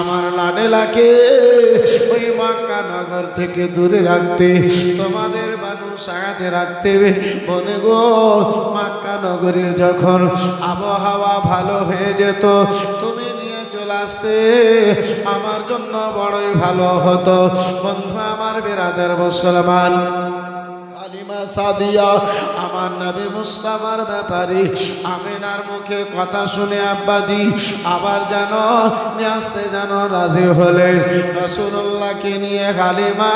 আমার লাডেলাকে ওই মক্কা নগর থেকে দূরে রাখতে, তোমাদের বানু সায়াতে রাখতে। মনে গো, মক্কা নগরীর যখন আবহাওয়া ভালো হয়ে যেত, তুমি নিয়ে চলে আসতে, আমার জন্য বড়ই ভালো হতো। বন্ধু আমার, বেরাদার মুসলমান, হালিমা সাদিয়া আমার নবী মুস্তাফার ব্যাপারে আমিনার মুখে কথা শুনে আব্বাজি আবার যেন নিয়ে আসতে যেন রাজি হলেন। রাসূলুল্লাহকে নিয়ে হালিমা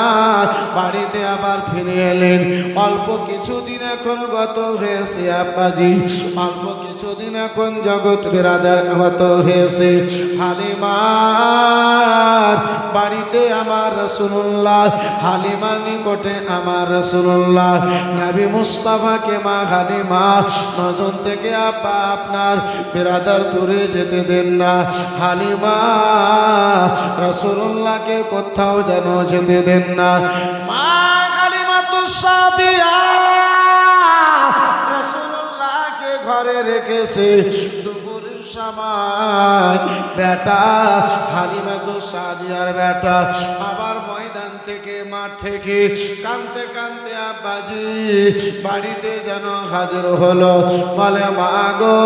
বাড়িতে আবার ফিরে এলেন। অল্প কিছুদিন এখন গত হয়েছে আব্বাজি, অল্প কিছুদিন এখন জগৎ বিরাদার গত হয়েছে। হালিমার বাড়িতে আমার রাসূলুল্লাহ, হালিমার নিকটে আমার রাসূলুল্লাহ, নবী মুস্তাফাকে মা হালিমা নজন থেকে আব্বা আপনার বিরাদার দূরে যেতে দেন না। হালিমা রাসূলুল্লাহকে কোথাও যেন যেতে দেন না। মা হালিমা তো সাদিয়া রাসূলুল্লাহকে ঘরে রেখেছে। দুপুরের সময় বেটা হালিমা তো সাদিয়ার বেটা আবার ময়দান থেকে, মাঠ থেকে কাঁদতে কাঁদতে আব্বাজি বাড়িতে যেন হাজির হলো। বলে, মা গো,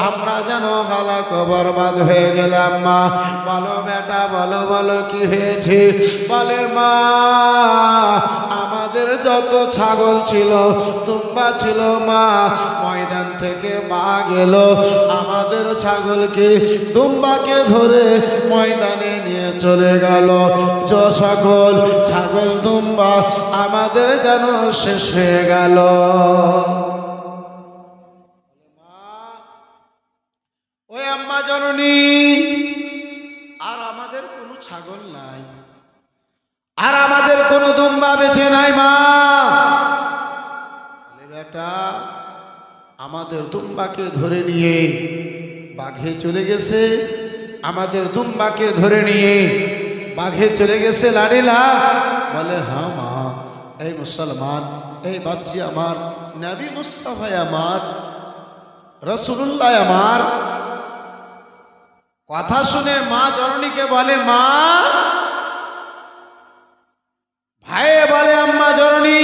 আমরা যেন হালাক বরবাদ হয়ে গেলাম। মা বলো বেটা, বলো বলো কি হয়েছে? বলে, মা আমাদের যত ছাগল ছিল, দুম্বা ছিল, মা ময়দান থেকে বাঘ এলো, আমাদের ছাগলকে দুম্বাকে ধরে ময়দানে নিয়ে চলে গেল। সকল ছাগল দুম্বা আমাদের যেন শেষ হয়ে গেল। ওই আম্মা জননী, আর আমাদের কোনো ছাগল নাই, আর আমাদের কোনো দুম্বা বেঁচে নাই। মা বেটা, আমাদের দুম্বাকে ধরে নিয়ে বাঘে চলে গেছে, আমাদের দুম্বাকে ধরে নিয়ে বাঘে চলে গেছে লাডিলা। বলে, হ্যাঁ মা, এই মুসলমান, এই বাপজি আমার, নবী মুস্তাফা আমার, রাসূলুল্লাহ আমার। কথা শুনে মা জননীকে বলে, মা ভাই বলে, আম্মা জননী,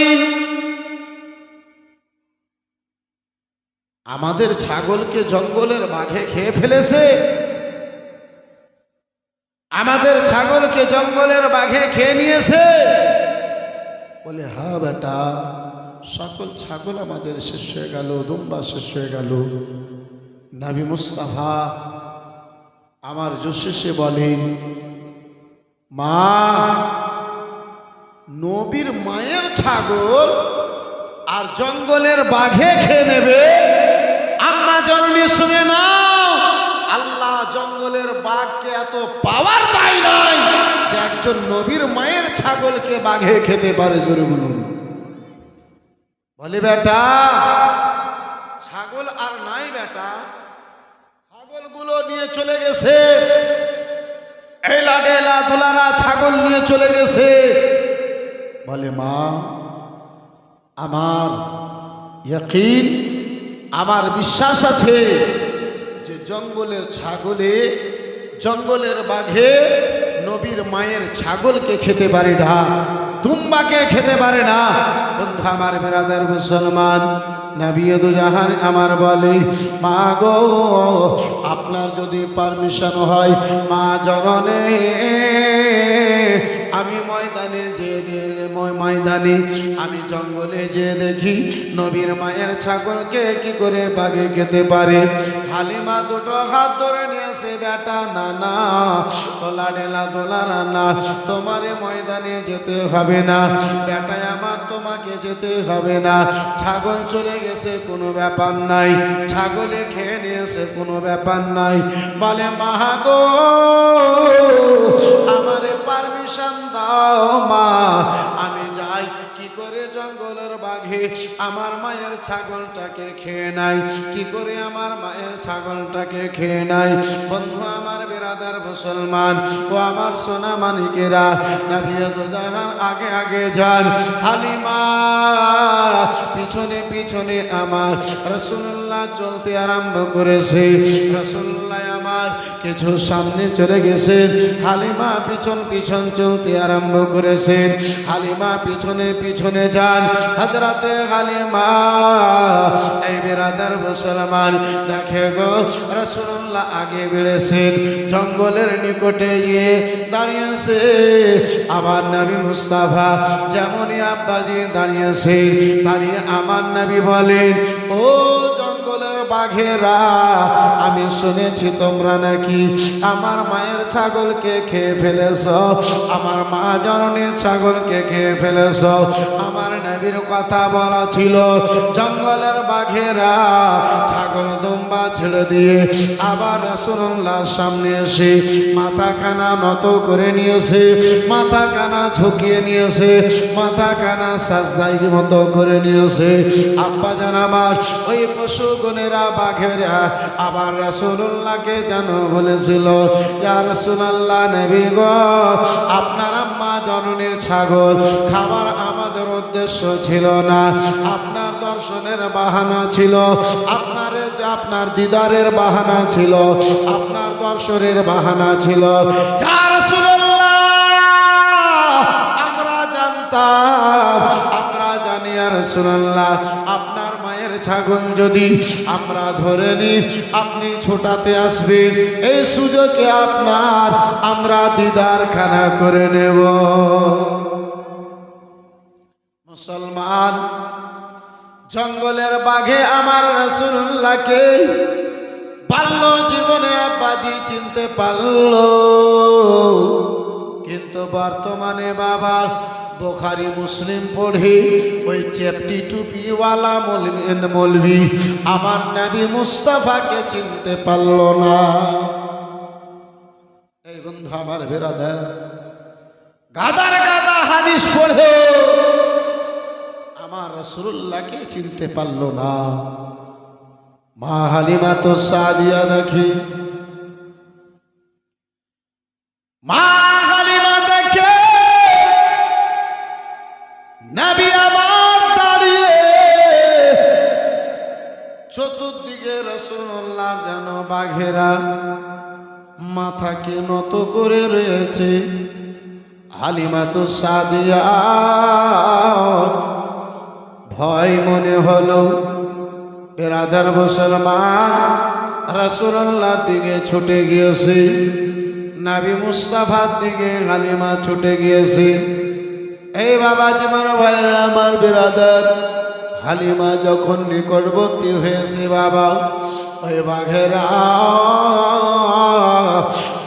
আমাদের ছাগলকে জঙ্গলের বাঘে খেয়ে ফেলেছে, আমাদের ছাগলকে জঙ্গলের বাঘে খেয়ে নিয়েছে। বলে, হ্যাঁ বেটা, সকল ছাগল আমাদের শেষ হয়ে গেল, দুম্বা শেষ হয়ে গেল। নবী মুস্তাফা আমার জোশেষে বলেন, মা নবীর মায়ের ছাগল আর জঙ্গলের বাঘে খেয়ে নেবে? আম্মা জননী শুনে নাও, আল্লাহ জঙ্গলের বাঘকে এত পাওয়ার দেয় নাই যে একজন নবীর মায়ের ছাগলকে বাঘে খেতে পারে। জোরে বলুন। বলি, বেটা ছাগল আর নাই বেটা, ছাগলগুলো নিয়ে চলে গেছে, এই লাডেলা দুলারা ছাগল নিয়ে চলে গেছে। বলে, মা আমার ইয়াকিন, আমার বিশ্বাস আছে যে জঙ্গলের ছাগলে, জঙ্গলের বাঘে নবীর মায়ের ছাগলকে খেতে পারে না, দুম্বাকে খেতে পারে না। বন্ধু আমার, বেরাদার মুসলমান, নবী দু জাহান আমার বলে, মা গো, আপনার যদি পারমিশন হয় মা জননী, আমি ময়দানে আমি জঙ্গলে যে দেখি নবীর মায়ের ছাগলকে কি করে বাঘে খেতে পারে। হালিমা দুটো হাত ধরে নিয়েছে, বেটা না না, দোলা ডেলা দোলারা না, তোমারে ময়দানে যেতে হবে না বেটায় আমার, তোমাকে যেতে হবে না। ছাগল চলে গেছে, কোনো ব্যাপার নাই, ছাগলে খেয়ে নিয়েছে, কোনো ব্যাপার নাই। বলে, মা গো, আমারে পারমিশন দাও মা, আমি যাই, কি করে জঙ্গলের বাঘে আমার মায়ের ছাগলটাকে খেয়ে নাই, কি করে আমার মায়ের ছাগলটাকে খেয়ে নাই। বন্ধু আমার, বেরাদার মুসলমান ও আমার সোনা মানিকেরা, নবী দু জাহান আগে আগে যান, হালিমা পিছনে পিছনে আমার রাসূলুল্লাহ চলতে আরম্ভ করেছে। রাসূলুল্লাহ আমার কিছু সামনে চলে গেছেন, হালিমা পিছন পিছন চলতে আরম্ভ করেছেন। হালিমা পিছনে পিছনে যান, হযরতে হালিমা এই বিরাদার মুসলমান দেখে গো রাসূলুল্লাহ আগে বেড়েছেন, জঙ্গলের নিকটে গিয়ে দাঁড়িয়েছে আমার নবী মুস্তাফা। যেমনই আব্বাজি দাঁড়িয়েছে, দাঁড়িয়ে আমার নবী বলেন, ও জঙ্গলের বাঘেরা, আমি শুনেছি তোমরা নাকি আমার মায়ের ছাগলকে খেয়ে ফেলেছ, আমার মা জননীর ছাগলকে খেয়ে ফেলেছ। আমার নবীর কথা বলা ছিল, জঙ্গলের বাঘেরা ছাগল দুম্বা ছেড়ে দিয়ে আবার রাসূলুল্লাহর সামনে এসে মাথা কানা নত করে নিয়েছে, মাথা কানা ঝুঁকিয়ে নিয়েছে, মাথা কানা সাজদাই মতো করে নিয়েছে। আব্বা জান আমার ওই পশুগণেরা বাঘেরা আবার রাসূলুল্লাহকে যেন বলেছিল, ইয়া রাসূলুল্লাহ, নবী গো, আপনার আম্মা জননীর ছাগল খাবার আমাদের উদ্দেশ্য ছিল না, আপনার দর্শনের বাহানা ছিল, আপনার দিদারের বাহানা ছিল, আপনার দর্শনের বাহানা ছিল। ইয়া রাসূলুল্লাহ, আমরা জানতাম, আমরা জানি ইয়া রাসূলুল্লাহ, আপনার মায়ের ছাগল যদি আমরা ধরে নিই আপনি ছোটাতে আসবেন, এই সুযোগে আমরা দিদার খানা করে নেব। মুসলমান, জঙ্গলের বাঘে আমার রাসূলুল্লাহকে পারল জীবনে আব্বাজি চিনতে পারল, কিন্তু বর্তমানে বাবা বুখারী মুসলিম পড়ে ওই চেপটি টুপিওয়ালা মৌলভী আমার নবী মুস্তাফাকে চিনতে পারল না। এই বন্ধু আমার বেরাদার, গাদার গাদা হাদিস পড়ে আমার রাসূলুল্লাহকে চিনতে পারল না। মা হালিমা তো সাদিয়া দেখি, মা হালিমা দেখে নবী আমার দাঁড়িয়ে, চতুর্দিকে রাসূলুল্লাহ যেন বাঘেরা মাথাকে নত করে রয়েছে। হালিমা তো সাদিয়া ভয় মনে হলো, বেরাদার মুসলমান রাসূলুল্লাহর দিকে ছুটে গিয়েছে, নবী মুস্তাফার দিকে হালিমা ছুটে গিয়েছে। এই বাবা জীবন ভাইরা আমার বেরাদার, হালিমা যখন নিকটবর্তী হয়েছে বাবা, ওই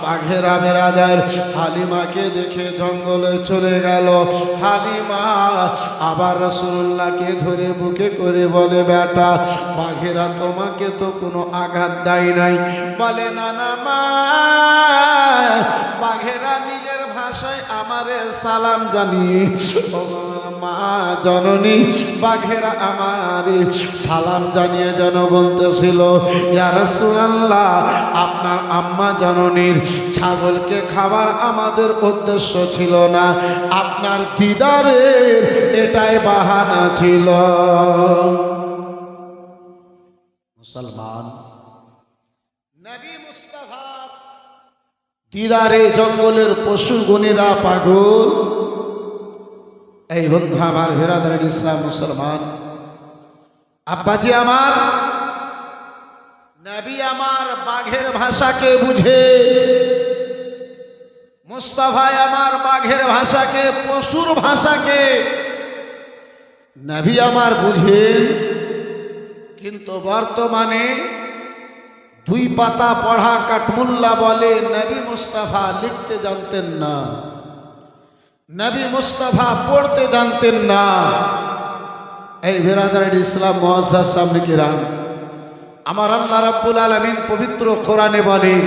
বাঘেরা বেরাদার হালিমাকে দেখে জঙ্গলে চলে গেল। হালিমা আবার রাসূলুল্লাহকে ধরে বুকে করে বলে, বেটা, বাঘেরা তোমাকে তো কোনো আঘাত দেয় নাই? বলে, না না মা, বাঘেরা নিজের ভাষায় আমারে সালাম জানিয়ে, মা জননী, বাঘেরা আমারে সালাম জানিয়ে যেন বলতেছিল, ইয়া রাসূলুল্লাহ, আপনার আম্মা জননীর ছাগলকে খাবার আমাদের উদ্দেশ্য ছিল না, আপনার দিদারের এটাই বাহানা ছিল। মুসলমান, নবী মুস্তাফা দিদারে জঙ্গলের পশুগণেরা পাগল। এই বন্ধু আমার বেরাদার ইসলাম মুসলমান, আব্বাজি আমার, নবী আমার বাঘের ভাষাকে বুঝে, মুস্তাফা আমার বাঘের ভাষাকে, পশুর ভাষাকে নবী আমার বুঝেন, কিন্তু বর্তমানে দুই পাতা পড়া কাঠমুল্লা বলে নবী মুস্তাফা লিখতে জানতেন না, নবী মুস্তাফা পড়তে জানতেন না। এই বেরাদার ইসলাম মুআজ্জাজ সামনে কিরাম, আমার আল্লাহ রাব্বুল আলামিন পবিত্র কোরআনে বলেন,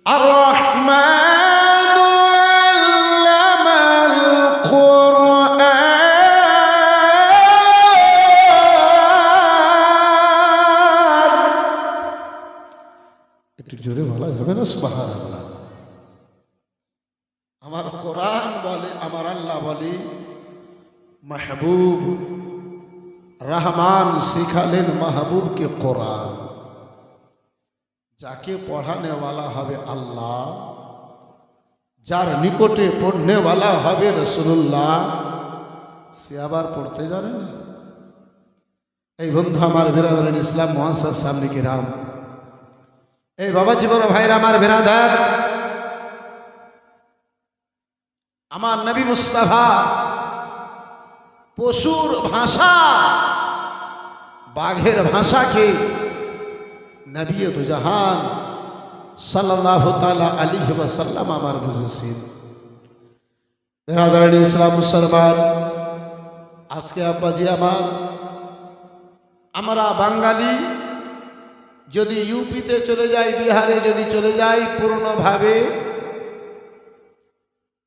আর রহমানু আল্লামাল কুরআন। একটু জোরে বলা যাবে না? সুবহানাল্লাহ। আমার কোরআন বলে, আমার আল্লাহ বলে, মাহবুব রহমান শিখালেন মাহবুবকে কোরআন। যাকে পড়ানেওয়ালা হবে আল্লাহ, যার নিকটে পড়নেওয়ালা হবে রাসূলুল্লাহ, সে আবার পড়তে জানে না। এই বন্ধু আমার বিরাদরান ইসলাম মুআসসাস সামনে কিরাম, এই বাবা জীবন ভাইরা আমার বিরাদার, আমার নবী মুস্তাফা পশুর ভাষা, বাঘের ভাষাকে নবী তো জাহান সাল্লাল্লাহু তাআলা আলাইহি ওয়াসাল্লাম আমার বুঝেছেন। বিরাদরান ইসলাম মুসলমান, আজকে আব্বাজি আমার, আমরা বাঙালি যদি ইউপিতে চলে যাই, বিহারে যদি চলে যাই, পূর্ণভাবে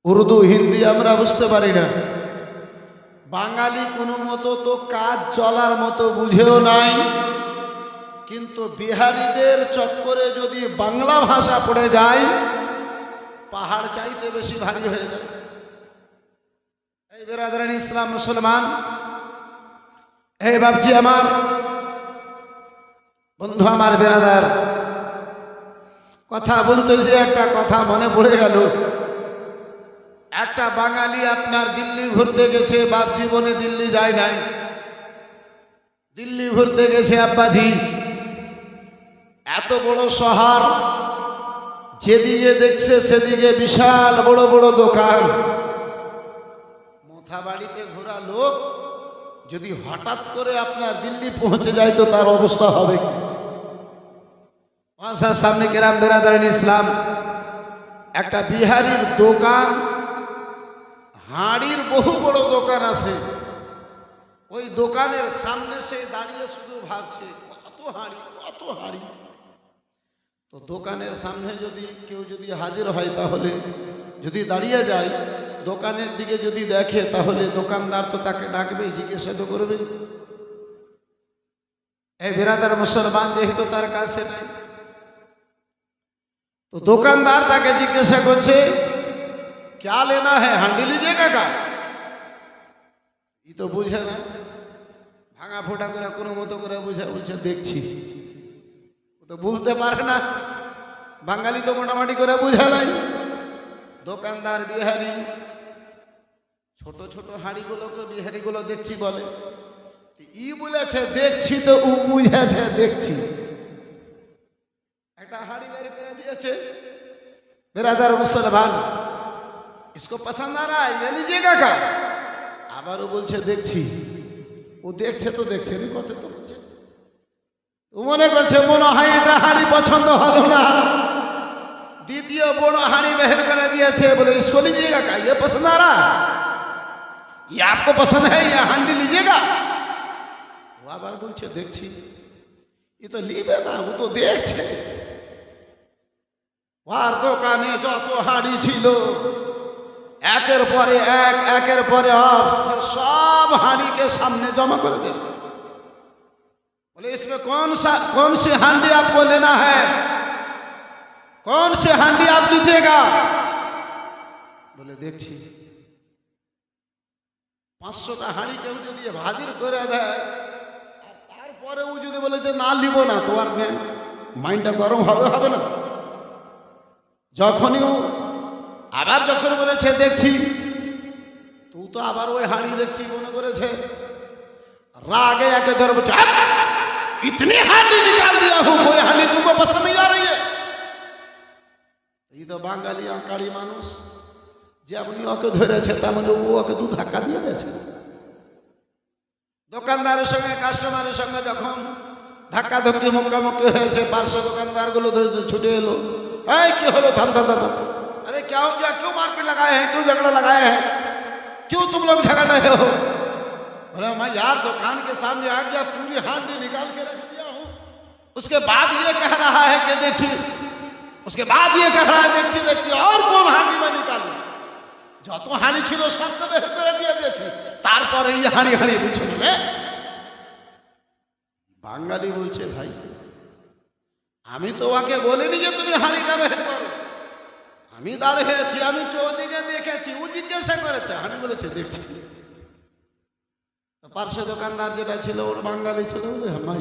উর্দু হিন্দি আমরা বুঝতে পারি না। বাঙালি কোনো মতো তো কাজ চলার মতো বুঝেও নাই, কিন্তু বিহারিদের চক্করে যদি বাংলা ভাষা পড়ে যায়, পাহাড় চাইতে বেশি ভারী হয়ে যায়। এই বিরাদরান ইসলাম মুসলমান, এই বাপজি আমার, বন্ধু আমার বিরাদার, কথা বলতে যে একটা কথা মনে পড়ে গেল। একটা বাঙালি আপনার দিল্লি ঘুরতে গেছে, বাপ জীবনে দিল্লি যায় নাই, দিল্লি ঘুরতে গেছে আব্বাজি। এত বড় শহর, যেদিকে দেখছে সেদিকে বিশাল বড় বড় দোকান। মোথা বাড়িতে ঘোরা লোক যদি হঠাৎ করে আপনার দিল্লি পৌঁছে যায় তো তার অবস্থা হবে কি? মাসার সামনে কেরাম বিরাদরান ইসলাম, একটা বিহারির দোকান, হাঁড়ির বহু বড় দোকান আছে। ওই দোকানের সামনে সে দাঁড়িয়ে শুধু ভাবছে কত হাঁড়ি, কত হাঁড়ি। তো দোকানের সামনে যদি কেউ যদি হাজির হয়, তাহলে যদি দাঁড়িয়ে যায়, দোকানের দিকে যদি দেখে, তাহলে দোকানদার তো তাকে ডাকবেই, জিজ্ঞাসা তো করবে। এই বিরাদার মুসলমান, যেহেতু তার কাছে নাই, তো দোকানদার তাকে জিজ্ঞাসা করছে, क्या लेना है, हांडी लीजिएगा का? ये तो बुझे ना, ভাঙা ফোটা করে কোনো মতো করে বুঝে বলছে দেখছি। ও তো বলতে পারে না, বাঙালি তো মোটামুটি করে বুঝে নাই। দোকানদার বিহারি, ছোট ছোট হাঁড়িগুলোকে বিহারিগুলো দেখছি বলে। ই বলেছে দেখছি, তো ও বুঝেছে দেখছি। একটা হাঁড়ি বের করে দিয়েছে। বিরাদার মুসলমান, इसको पसंद आ रहा है, ये लीजिएगा का? আবার ও বলছে দেখছি। ও দেখছে তো দেখছে, নি কত তো বলছে। ও মনে করছে মনে হয় এটা হাঁড়ি পছন্দ হলো না, দ্বিতীয় বড় হাঁড়ি বের করে দিয়েছে, বলে इसको लीजिएगा का, ये पसंद आ रहा है, ये आपको पसंद है, ये हांडी लीजिएगा? ও আবার বলছে দেখছি। এ তো লিবে না, ও তো দেখছে। ওর দোকানে যত হাঁড়ি ছিল, একের পরে এক, একের পরে সব হাঁড়িকে সামনে জমা করে দিয়েছে। बोले इसमें कौन सी हांडी आपको लेना है, कौन सी हांडी आप लीजिएगा? बोले देखছি। 500টা হাঁড়ি কেউ যদি হাজির করে দেয়, আর তারপরে ও যদি বলে যে না লিব না, তো আর মাইন্ডটা গরম হবে, হবে না? যখনই আবার যখন বলেছে দেখছি, তুই তো আবার ওই হাঁড়ি দেখছি মনে করেছে। রাগে একে ধরে বলছে, इतनी हांडी निकाल दिया हूं, कोई हांडी तुमको पसंद नहीं आ रही है? এই তো বাঙালি আঁকাড়ি মানুষ, যেমনি ওকে ধরেছে তেমনি ও ওকে দু ধাক্কা দিয়ে দিয়েছে। দোকানদারের সঙ্গে কাস্টমারের সঙ্গে যখন ধাক্কা ধক্কি মুক্কামুক্কি হয়েছে, পার্শ্ব দোকানদার গুলো ছুটে এলো। এই কি হলো, থাম থাম থাম, अरे क्या हो गया, क्यों मारपीट लगाए हैं, क्यों झगड़ा लगाए हैं, क्यों तुम लोग झगड़ रहे हो? बोला मैं यार दुकान के सामने आ गया, पूरी हांडी निकाल के रख दिया हूं, उसके बाद ये कह रहा है कि देखिए, उसके बाद ये कह रहा है देखिए देखिए, और कौन हांडी में निकालू? যত হাঁড়ি ছিল সব তো বের করে দিয়ে দিয়েছি, তারপরে এই হাঁড়ি হাঁড়ি বলছে। বলে বাঙালি বলছে, ভাই আমি তো ওকে বলিনি যে তুমি হাঁড়িটা বের করো, আমি দাঁড়িয়েছি, আমি চৌদিকে দেখেছি, ও জিজ্ঞাসা করেছে, আমি বলেছে দেখছি। পার্শ্ব দোকানদার যেটা ছিল ওর বাঙালি ছিল,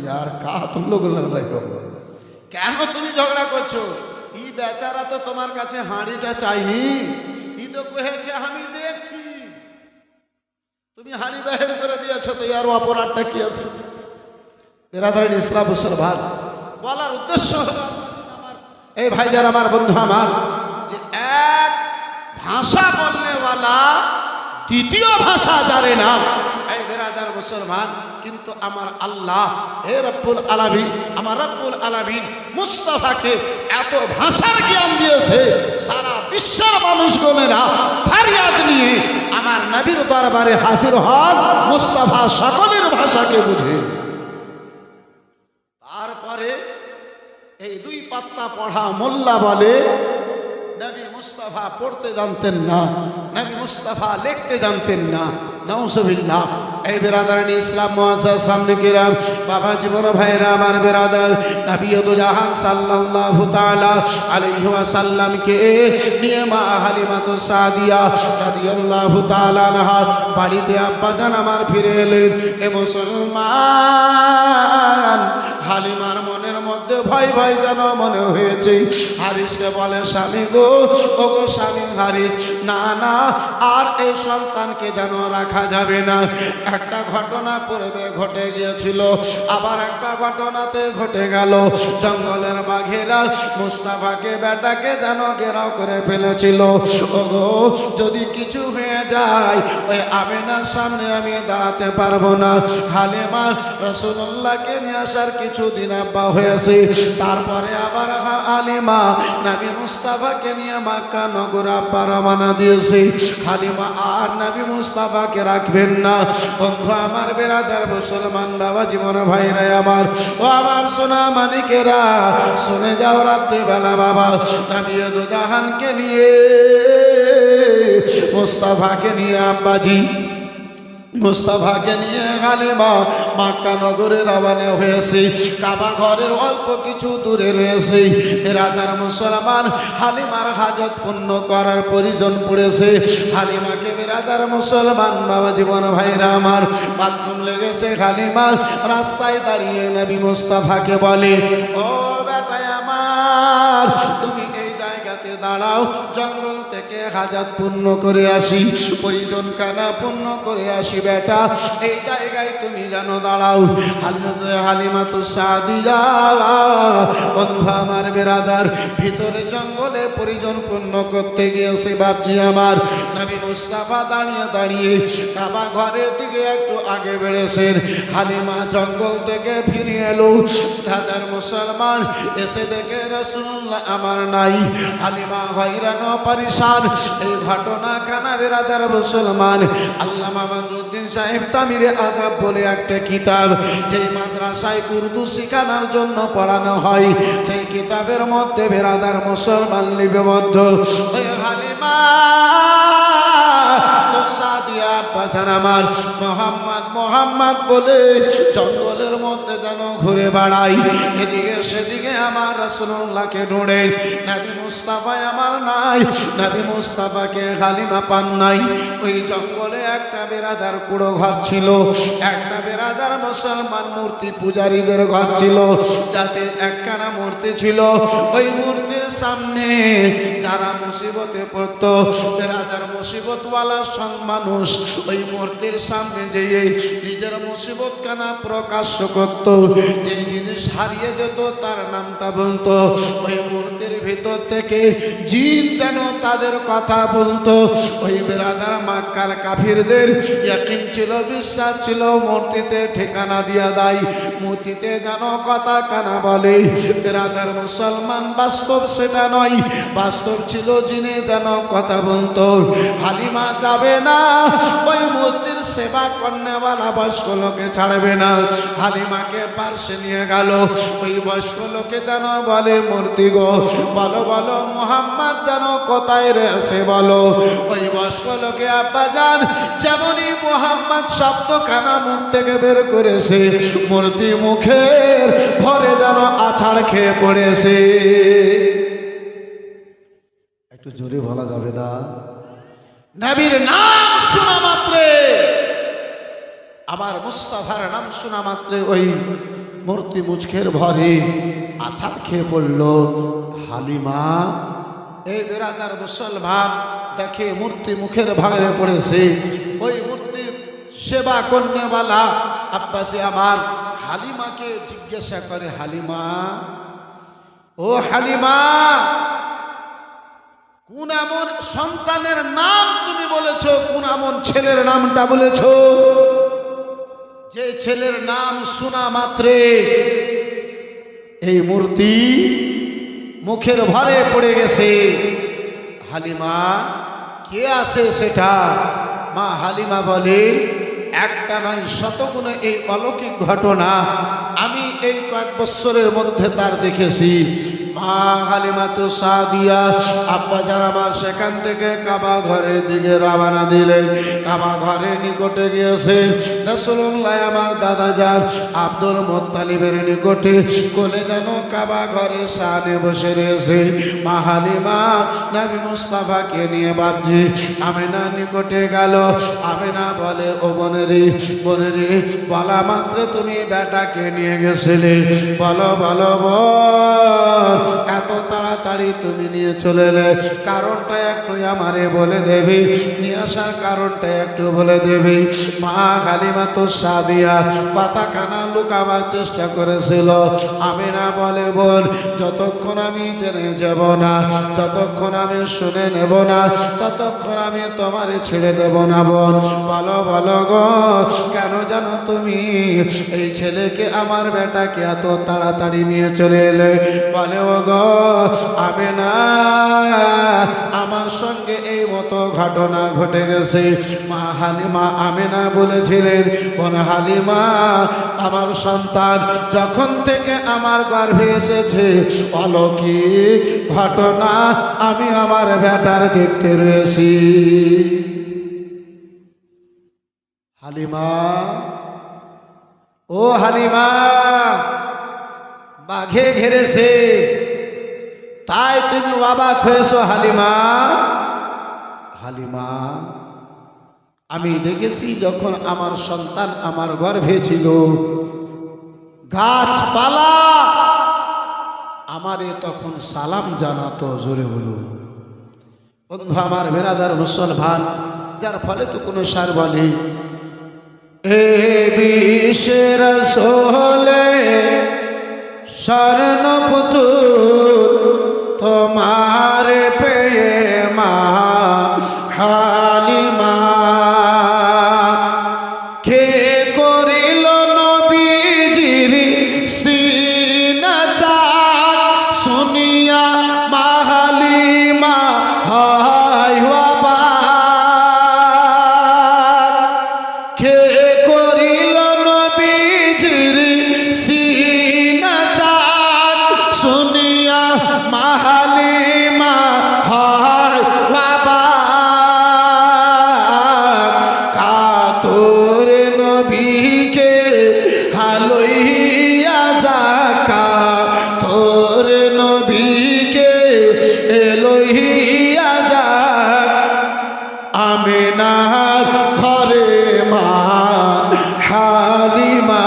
यार कहा तुम लोग लड़ रहे हो, কেন তুমি ঝগড়া করছো? ই বেচারা তো তোমার কাছে হাঁড়িটা চাইনি, ই তো কহেছে আমি দেখছি তুমি হাঁড়ি বাহির করে দিয়েছো, তো আর অপরাধটা কি আছে? বেরাদার ইসলাম মুসলমান বলার উদ্দেশ্য হলো আমার এই ভাইজান, আমার বন্ধু আমার, যে এক ভাষা বলনেওয়ালা দ্বিতীয় ভাষা জানে না। এই বেরাদার মুসলমান, কিন্তু আমার আল্লাহ হে রব্বুল আলামিন, আমার রব্বুল আলামিন মুস্তাফাকে এত ভাষার জ্ঞান দিয়েছে, সারা বিশ্বের মানুষগণেরা ফরিয়াদ নিয়ে আমার নবীর দরবারে হাজির হন, মুস্তাফা সকলের ভাষাকে বুঝে। তারপরে এই দুই পাত্তা পড়া মোল্লা বলে নবী মুস্তাফা পড়তে জানতেন না, নবী মুস্তাফা লিখতে জানতেন না। নাউজুবিল্লাহ। এই বেরাদারান ইসলাম মুআজ্জাজ সামনে কিরাম, বাবা জীবন ভাইরা আমার বেরাদার, নবী দু জাহান সাল্লাল্লাহু তাআলা আলাইহি ওয়াসাল্লামকে নিয়ে মা হালিমাতুস সাদিয়া রাদিয়াল্লাহু তাআলা আনহা বাড়িতে আব্বাজান আমার ফিরে এলেন। এ মুসলমান, হালিমার মনের মধ্যে ভয় ভয় যেন মনে হয়েছে। হারিসকে বলে, স্বামী গো, ও গো স্বামী হারিস, না না, আর এই সন্তানকে যেন রাখা যাবে না। একটা ঘটনা পূর্বে ঘটে গিয়েছিল, আবার একটা ঘটনাতে ঘটে গেল। জঙ্গলের বাঘেরা মুস্তাফাকে বেটাকে যেন ঘেরাও করে ফেলেছিল। ও গো, যদি কিছু হয়ে যায় ওই আমিনার সামনে আমি দাঁড়াতে পারবো না। হালিমা রাসূলুল্লাহকে নিয়ে আসার কিছুদিন আব্বা হয়েছে, তারপরে আবার হালিমা নবী মুস্তাফাকে নিয়ে মক্কা নগর আব্বা রওনা দিয়েছে। হালিমা আর নবী মুস্তাফাকে রাখবেন না। বন্ধু আমার, বেরাদার মুসলমান, বাবা জীবন ভাইরা আমার, ও আমার সোনা মানিকেরা, শুনে যাও, রাত্রিবেলা বাবা নবী দু জাহানকে নিয়ে, মুস্তাফাকে নিয়ে আব্বাজি মুস্তাফাকে নিয়ে হালিমা মক্কা নগরে রওনা হয়েছে। কাবা ঘরের অল্প কিছু দূরে রয়েছে। বেরাদার মুসলমান, হালিমার হাজত পূর্ণ করার প্রয়োজন পড়েছে। হালিমাকে বেরাদার মুসলমান, বাবা জীবন ভাইরা আমার, বাথরুম লেগেছে। হালিমা রাস্তায় দাঁড়িয়ে নবী মুস্তাফাকে বলে, ও বেটাই আমার, তুমি এই জায়গাতে দাঁড়াও, জঙ্গল থেকে হাজত পূর্ণ করে আসি, প্রয়োজন কানা পূর্ণ করে আসি। বেটা, এই জায়গায় তুমি জানো দাঁড়াও। হালিমাতুস সাদিয়া, বন্ধু আমার বেরাদার, ভিতরে জঙ্গলে প্রয়োজন পূর্ণ করতে গিয়েছে। বাপজি আমার, নবী মুস্তাফা দাঁড়িয়ে দাঁড়িয়ে কাবা ঘরের দিকে একটু আগে বেড়েছেন। হালিমা জঙ্গল থেকে ফিরে এলো। দাদার মুসলমান, এসে দেখে রাসূলুল্লাহ আমার নাই। হালিমা হয়রান পারিশান। এই ঘটনা কানা বেরাদার মুসলমান, আল্লামা বদরুদ্দিন সাহেব তামিরে আদাব বলে একটা কিতাব, যেই মাদ্রাসায় উর্দু শেখানোর জন্য পড়ানো হয়, সেই কিতাবের মধ্যে বেরাদার মুসলমান লিপিবদ্ধ। ওই হালিমা সাদিয়া বাজার আমার মোহাম্মদ মোহাম্মদ বলে জঙ্গলের মধ্যে যেন ঘুরে বেড়াই, এদিকে সেদিকে আমার রাসূলুল্লাহকে ঢুঁড়ে। নবী মুস্তাফা আমার নাই, নবী মুস্তাফাকে হালিমা পান নাই। ওই জঙ্গলে একটা বেরাদার কুড়ো ঘর ছিল, একটা বেরাদার মুসলমান মূর্তি পূজারীদের ঘর ছিল, যাতে একখানা মূর্তি ছিল। ওই মূর্তির সামনে যারা মুসিবতে পড়তো, বেরাদার মুসিবতওয়ালা মানুষ ওই মূর্তির সামনে যেয়ে নিজের মুসিবত কানা প্রকাশ করত। যে জিনিস হারিয়ে যেত তার নামটা বলতো। ওই মূর্তির ভিতর থেকে জিন যেন তাদের কথা বলতো। ওই বেরাদার মক্কার কাফিরদের ইয়াকিন ছিল, বিশ্বাস ছিল, মূর্তিতে ঠিকানা দিয়া দেয়, মূর্তিতে যেন কথা কানা বলে। বেরাদার মুসলমান, বাস্তব সেটা নয়, বাস্তব ছিল জিনে যেন কথা বলতো। হালিমা যাবে না, ওই মূর্তির সেবা করনেওয়ালা বয়স্ক লোকে ছাড়বে না। হালিমাকে পার্শ্বে নিয়ে গেল। ওই বয়স্ক লোকে যেন বলে, মূর্তি গো, বলো বলো মুহাম্মদ যেন কোথায় রয়েছে বলো। ওই বয়স্ক লোকে আব্বা যান যেমনই মুহাম্মদ শব্দ খানা মুখ থেকে বের করেছে, মূর্তি মুখের ভরে যেন আছাড় খেয়ে পড়েছে। একটু জোরে বলা যাবে না? নবীর নাম শোনা মাত্রে, আমার মুস্তাফার নাম শোনা মাত্রে ওই মূর্তি মুখের ভরে আছাড় খেয়ে পড়ল। হালিমা এই বেরাদার মুসলমান দেখে মূর্তি মুখের ভাঙে পড়েছে। ওই মূর্তির সেবা কন্যাওয়ালা আব্বাসে আমার হালিমাকে জিজ্ঞাসা করে, হালিমা, ও হালিমা, কোন এমন সন্তানের নাম তুমি বলেছো, কোন এমন ছেলের নামটা বলেছো যে ছেলের নাম শোনা মাত্রে এই মূর্তি মুখের ভরে পড়ে গেছে? হালিমা, কে আছে সেটা? মা হালিমা বলে, একটা নয় শতগুণ এই অলৌকিক ঘটনা আমি এই কয়েক বছরের মধ্যে তার দেখেছি। মা হালিমা তো সাদিয়া আব্বাজান আমার সেখান থেকে কাবা ঘরের দিকে রওনা দিলেন। কাবা ঘরের নিকটে গিয়েছে রাসূলুল্লাহ আমার দাদাজান আব্দুল মুত্তালিবের নিকটে কোলে যেন কাবা ঘরের সামনে বসে রয়েছে। মা হালিমা নবী মুস্তাফাকে নিয়ে বাপজি আমেনার নিকটে গেল। আমেনা বলে, ও বোনেরে, বোনেরে, বলা মাত্র তুমি বেটাকে নিয়ে গেছিলে, বলো বলো বল, এত তাড়াতাড়ি তুমি নিয়ে চলে এলে, কারণটা একটু আমারে বলে দেবে, নিয়ে আসার কারণটা একটু বলে দেবে। মা হালিমা তো সাদিয়া কথা কানা লুকাবার চেষ্টা করেছিল। আমিনা বলে, বোন, যতক্ষণ আমি জেনে যাব না, যতক্ষণ আমি শুনে নেব না, ততক্ষণ আমি তোমারে ছেড়ে দেব না। বোন, বলো বলো গো, কেন জানো তুমি এই ছেলেকে আমার বেটাকে এত তাড়াতাড়ি নিয়ে চলে এলে? বলে, ও গো আমেনা, আমার সঙ্গে এই মতো ঘটনা ঘটে গেছে। মা হালিমা আমেনা বলেছিলেন, বোন হালিমা, আমার সন্তান যখন থেকে আমার গর্ভে এসেছে অলৌকিক ঘটনা আমি আমার বেটার দেখতে রয়েছি। হালিমা, ও হালিমা, বাঘে ঘেরেছে তাই তুমি অবাক হয়েছো? হালিমা, হালিমা, আমি দেখেছি যখন আমার সন্তান আমার গর্ভে ছিল গাছপালা আমারে তখন সালাম জানাতো। জোরে বলুন বন্ধু আমার, বেরাদার মুসলমান, যার ফলে তো কোনো সার বলে, এ বিশ্বের সোলে স্বর্ণ পুতুল তোমার পেয়ে মা হালিমা, কে করিল নবীজির সিনা চাক, শুনিয়া মা হালিমা হয় অবাক, কে করিল নবীজির সিনা চাক, শুনিয়া মা হালিমা হয় অবাক, কাতর নবীকে হালইয়া যাকা, তোর নবীকে এলইয়া যাক, আমেনার ঘরে মা হালিমা,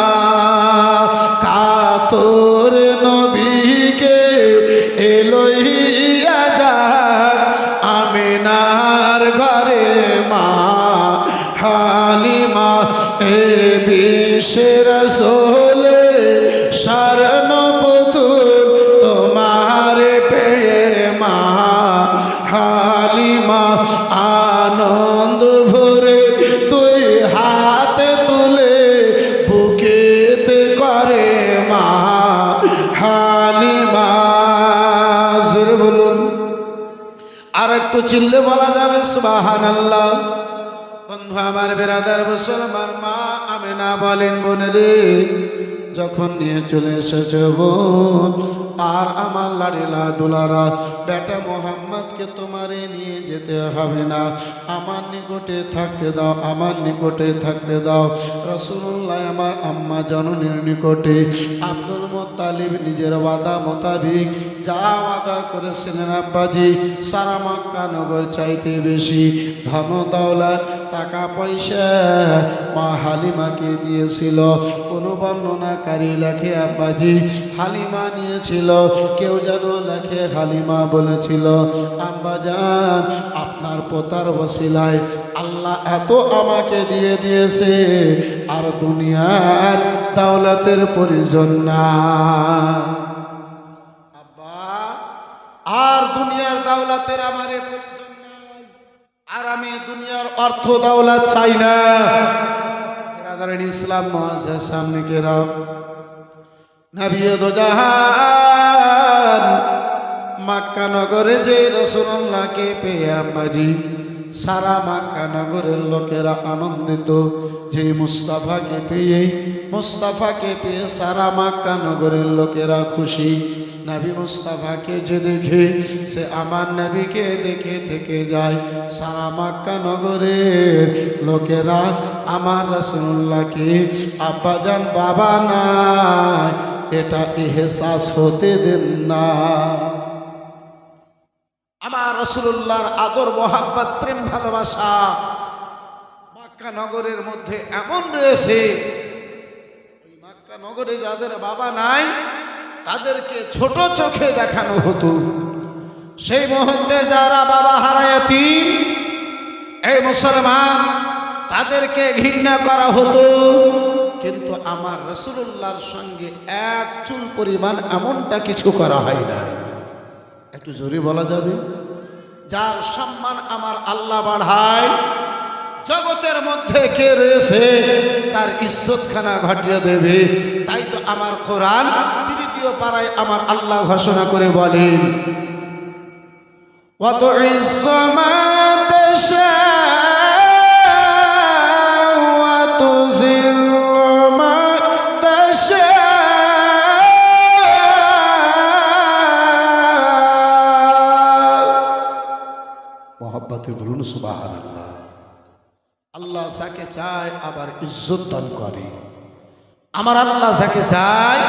কাতর নবীকে এলইয়া যাক, আমেনার ঘরে মা হালিমা, এ বিশ্বের সোলে স্বর্ণ পুতুল তোমার পেয়ে মা হালিমা, আনন্দ ভরে তুই হাতে তুলে বুকেতে করে মা হালিমা। জোরে বলুন, আর একটু চিল্লে বলা যাবে সুবহানাল্লাহ। বন্ধু আমার, বেরাদার মুসলমান, মা আমেনা বলেন, বোনেরে, যখন নিয়ে চলে এসেছে বোন, আর আমার লাড়িলা দুলারা বেটা মোহাম্মদকে তোমারে নিয়ে যেতে হবে না, আমার নিকটে থাকতে দাও, আমার নিকটে থাকতে দাও। রাসূলুল্লাহ আমার আম্মা জননীর নিকটে আব্দুল মুত্তালিব নিজের ওয়াদা মোতাবিক যা ওয়াদা করেছিলেন আব্বাজি সারা মক্কা নগর চাইতে বেশি ধন দৌলত টাকা পয়সা মা হালিমাকে দিয়েছিল। কোনো বর্ণনাকারী লেখে আব্বাজি হালিমা নিয়েছিল, কেউ যেন লেখে হালিমা বলেছিল আব্বাজান আপনার পোতার ওসিলায় আল্লাহ এত আমাকে দিয়ে দিয়েছে আর দুনিয়ার দৌলতের প্রয়োজন না। আব্বা আর দুনিয়ার দৌলতের আমার প্রয়োজন নাই, আর আমি দুনিয়ার অর্থ দৌলত চাই না। বিরাদরান ইসলাম মুআজ্জাজ সামনে কেরাম নবী দো জাহান মক্কা নগরে যে রাসূলুল্লাহকে পেয়ে আব্বাজি সারা মক্কা নগরের লোকেরা আনন্দিত, যে মুস্তাফাকে পেয়ে সারা মক্কা নগরের লোকেরা খুশি। নবী মুস্তাফাকে যে দেখে সে আমার নবীকে দেখে থেকে যায়। সারা মক্কা নগরের লোকেরা আমার রাসূলুল্লাহকে আব্বাজান বাবা নাই এটা ইহসাস হতে দেন না। আমার রাসূলুল্লাহর আদর মোহাব্বত প্রেম ভালোবাসা মক্কা নগরের মধ্যে এমন রয়েছে, ওই মক্কা নগরে যাদের বাবা নাই তাদেরকে ছোট চোখে দেখানো হতো। সেই মুহূর্তে যারা বাবা হারায়াতীম এই মুসলমান তাদেরকে ঘৃণা করা হতো। কিন্তু আমার রাসূলুল্লাহর সঙ্গে এক চুল পরিমাণ এমনটা কিছু করা হয় না। একটু জোরে বলা যাবে? যার সম্মান আমার আল্লাহ বাড়ায়, জগতের মধ্যে কে রয়েছে তার ইজ্জতখানা ঘটিয়ে দেবে। তাই তো আমার কোরআন ৩য় পারায় আমার আল্লাহ ঘোষণা করে বলেন ওয়া তুইজ্জু মা তাশাউ ওয়া তুযিল্লু মা তাশাউ। মোহাব্বতে বলুন সুবহানাল্লাহ। আল্লাহ যাকে চায় আবার ইজ্জত দান করে, আমার আল্লাহ যাকে চায়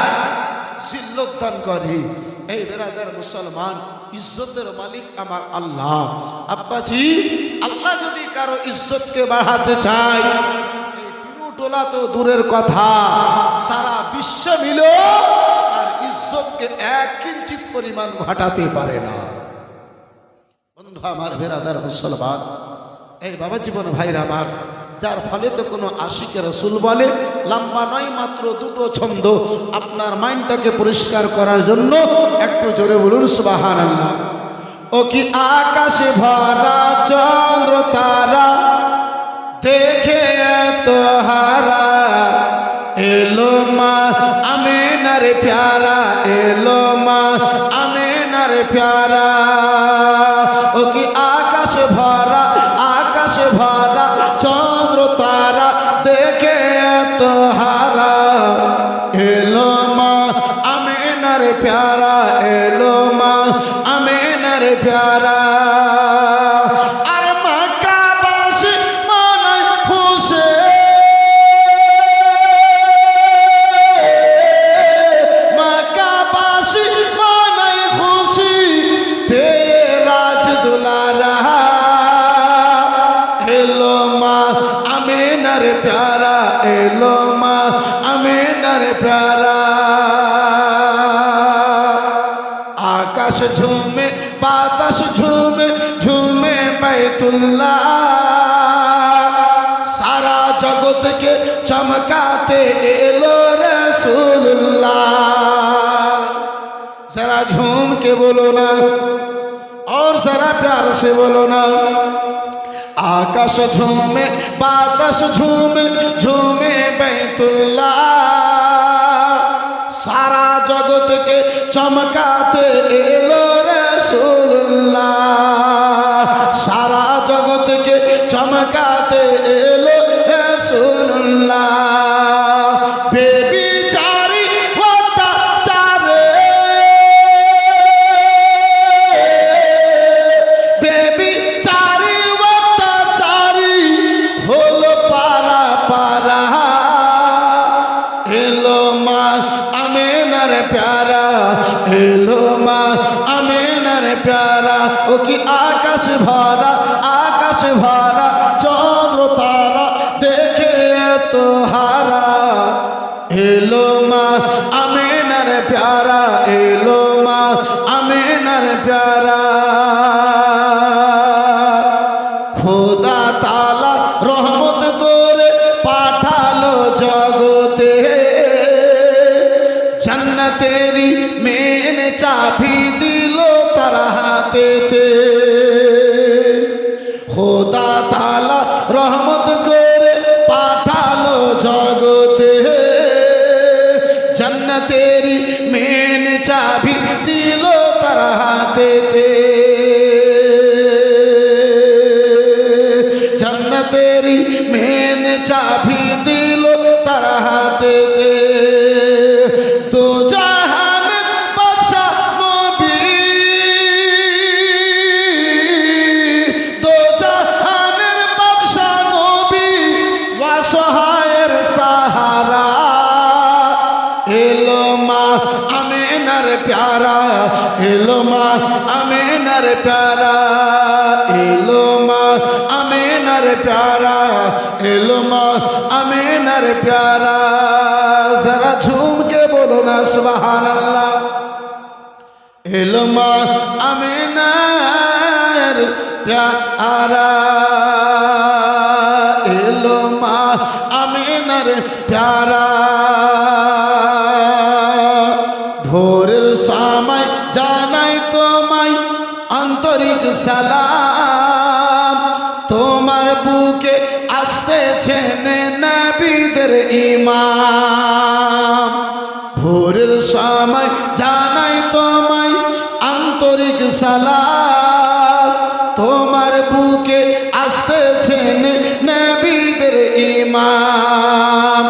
জিল্লত দান করে। এই বেরাদার মুসলমান, ইজ্জতের মালিক আমার আল্লাহ। আব্বাজি আল্লাহ যদি কারো ইজ্জতকে বাড়াতে চায়, এই পিরুটোলা তো দূরের কথা, সারা বিশ্ব মিলে আর ইজ্জতকে এক কিঞ্চিত পরিমাণ ঘটাতে পারে না। বন্ধু আমার, বেরাদার মুসলমান, এই বাবা জীবন ভাইরা আমার, যার ফলে তো কোনো আশিকে রাসূল বলে লম্বা নয়, মাত্র 2টো ছন্দ। আপনার মাইন্ডটাকে পরিষ্কার করার জন্য একটু জোরে বলুন সুবহানাল্লাহ। ও কি আকাশে ভরা চন্দ্র তারা দেখে এত হারা, এলো মা আমিনার প্যারা, এলো মা আমিনার প্যারা। ও কি আকাশে ভরা চন্দ্র তারা দেখে এত হারা, এলো মা আমিনার প্যারা, এলো মা আমিনার প্যারা। আর মক্কাবাসী মনে খুশি, মক্কাবাসী মনে খুশি পেয়ে রাজ দুলারা, এলো মা আমিনার প্যারা, এলো মা আমিনার প্যারা। আকাশ ঝুমে বাতাস ঝুমে ঝুমে বাইতুল্লাহ, সারা জগৎকে চমকাতে এলো রাসূলুল্লাহ। जरा झूम के बोलो ना और जरा प्यार से बोलो ना। आकाश झूमे बातास झूमे झूमे बैतुल्लाह, सारा जगत के चमकाते एलो रसूलुल्लाह, सारा जगत के चमकाते एलो रसूलुल्लाह। बेबिचारी होता चारे, बेबिचारी होता चारी होलो पारा पारा, एलो मा आमिनार प्यारा, एलो मा আকাশ ভরা চন্দ্র তারা দেখে এত হারা এলো মা আমিনার প্যারা এলো মা আমিনার প্যারা খোদা তাআলা রহমত করে পাঠালো জগতে জান্নাতেরই মেন চাবি দিল তার হাতেতে খোদা তাআলা রহমত করে পাঠালো জগতে জান্নাতেরই মেন চাবি দিল তার হাতেতে জান্নাতেরই মেন চাবি দিল তার হাতেতে দো জাহানের বাদশা নবী দো জাহানের বাদশা নবী ওয়াসহায়ের সাহারা এলো মা আমিনার প্যারা এলো মা আমিনার প্যারা এলো মা আমিনার প্যারা এলো মা আমিনার প্যারা जरा झूम के बोलो ना सुभान अल्लाह एलो मा आमिनार प्यारा एलो मा आमिनार प्यारा ভোরের সময় জানাই তোমায় আন্তরিক সালাম তোমার বুকে আসতেছেন নবীদের ইমাম ভোরের সময় জানাই তোমায় আন্তরিক সালাম তোমার বুকে আসতেছেন নবীদের ইমাম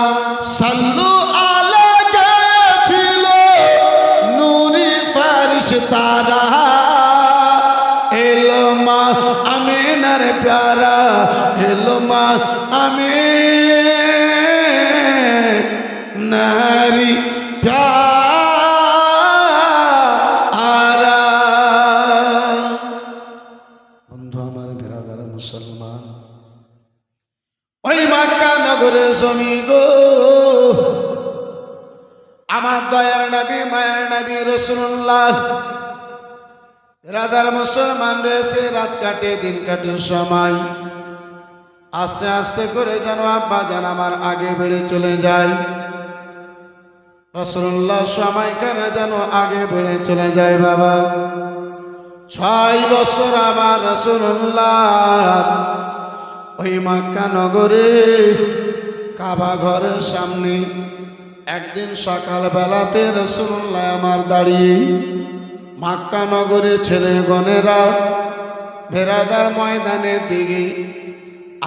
সাল্লু আলাইহি ছিল নূরি ফারিশতারা এলো মা আমিনার প্যারা এলো মা আমিনারি প্যারা বন্ধু আমার বিরাদার মুসলমান ওই মক্কা নগরের জমি গো আমার দয়ার নবী মায়ের নবী রাসূলুল্লাহ রাদার মুসলমান রয়েছে রাত কাটে দিন কাটে সময় আস্তে আস্তে করে যেন আব্বা জান আমার আগে বেড়ে চলে যায় রাসূলুল্লাহ সময় কেন যেন আগে বেড়ে চলে যায় বাবা 6 বছর আমার রাসূলুল্লাহ ওই মক্কা নগরে কাবা ঘরের সামনে একদিন সকাল বেলাতে রাসূলুল্লাহ আমার দাঁড়িয়ে মক্কা নগরে ছেলেগণেরা ভেরাদার ময়দানের দিকে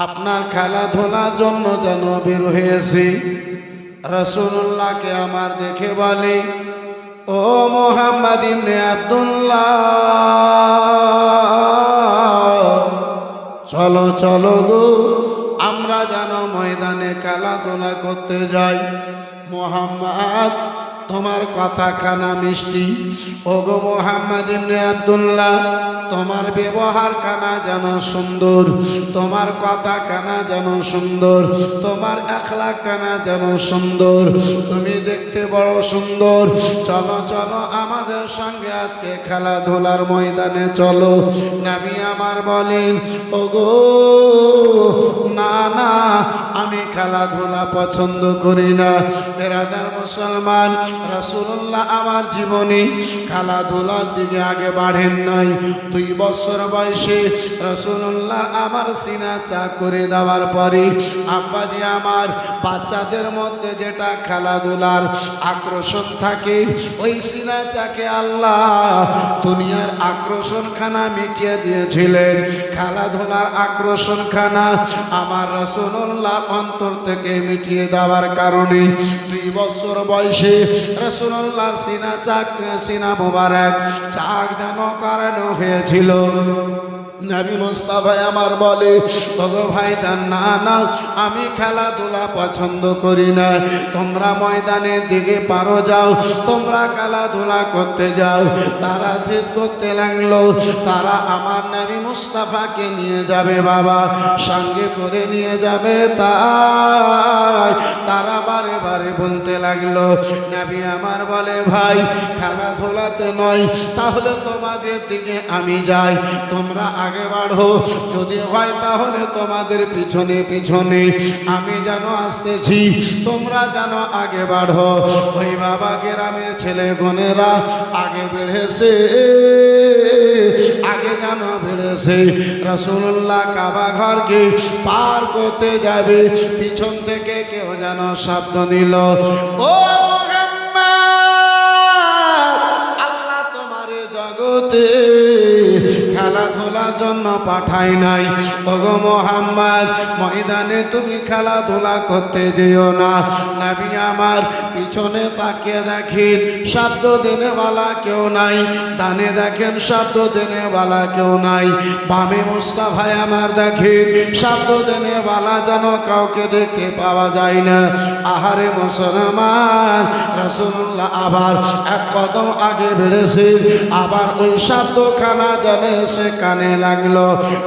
আপনার খেলাধুলার জন্য যেন বের হয়েছে রাসূলুল্লাহকে আমার দেখে বলে ও মুহাম্মদ ইবনে আব্দুল্লাহ চলো চলো গো আমরা যেন ময়দানে খেলাধুলা করতে যাই মুহাম্মদ তোমার কথা কানা মিষ্টি ওগো মুহাম্মদ ইবনে আব্দুল্লাহ তোমার ব্যবহার কানা যেন সুন্দর তোমার কথা কানা যেন সুন্দর তোমার আখলাক কানা যেন সুন্দর তুমি দেখতে বড় সুন্দর চলো চলো আমাদের সঙ্গে আজকে খেলাধুলার ময়দানে চলো নবী আমার বলেন ওগো না না আমি খেলাধুলা পছন্দ করি না বিরাদার মুসলমান রাসূলুল্লাহ আমার জীবনে খেলাধুলার দিকে আগে বাড়েন নাই 2 বছর বয়সে রাসূলুল্লাহ আমার সিনা চা করে দেওয়ার পরে আব্বাজি আমার বাচ্চাদের মধ্যে যেটা খেলাধুলার আকর্ষণ থাকে ওই সিনা চাকে আল্লাহ দুনিয়ার আকর্ষণ খানা মিটিয়ে দিয়েছিলেন খেলাধুলার আকর্ষণ খানা আমার রাসূলুল্লাহ অন্তর থেকে মিটিয়ে দেওয়ার কারণে 2 বছর বয়সে রাসূলুল্লাহর সিনা মুবারক চাক যেন কারণ হয়েছিল নবী মুস্তাফা আমার বলে, ওগো ভাইজান, না না, আমি খেলাধুলা পছন্দ করি না, তোমরা ময়দানের দিকে পারো যাও, তোমরা খেলাধুলা করতে যাও। তারা জিদ করতে লাগলো, তারা আমার নবী মুস্তাফাকে নিয়ে যাবে বাবা, সঙ্গে করে নিয়ে যাবে। তাই তারা বারে বারে বলতে লাগলো। নবী আমার বলে, ভাই খেলাধুলাতে নয়, তাহলে তোমাদের দিকে আমি যাই, তোমরা আগে বাড়ো, যদি হয় তাহলে তোমাদের পিছনে পিছনে আমি যেন আসতেছি, তোমরা যেন আগে বাড়ো। ওই বাবা গ্রামের ছেলে বোনেরা আগে বেড়েছে, আগে যেন বেড়েছে। রাসূলুল্লাহ কাবা ঘরকে পার করতে যাবে, পিছন থেকে কেউ যেন শব্দ নিল, ও মুহাম্মদ, আল্লাহ তোমারে জগতে খেলাধুলার জন্য পাঠায় নাই। ওগো মুহাম্মদ, ময়দানে তুমি খেলাধুলা করতে যেও না। নবী আমার পিছনে তাকিয়ে দেখেন, শব্দ দেনেওয়ালা কেউ নাই, ডানে দেখেন শব্দ দেনেওয়ালা কেউ নাই, বামে মুস্তাফা আমার দেখেন শব্দ দেনেওয়ালা যেন কাউকে দেখতে পাওয়া যায় না। আহারে মুসলমান, রাসূলুল্লাহ আবার এক কদম আগে বেড়েছে, আবার ওই শব্দখানা জানে সে কানে লাগলো।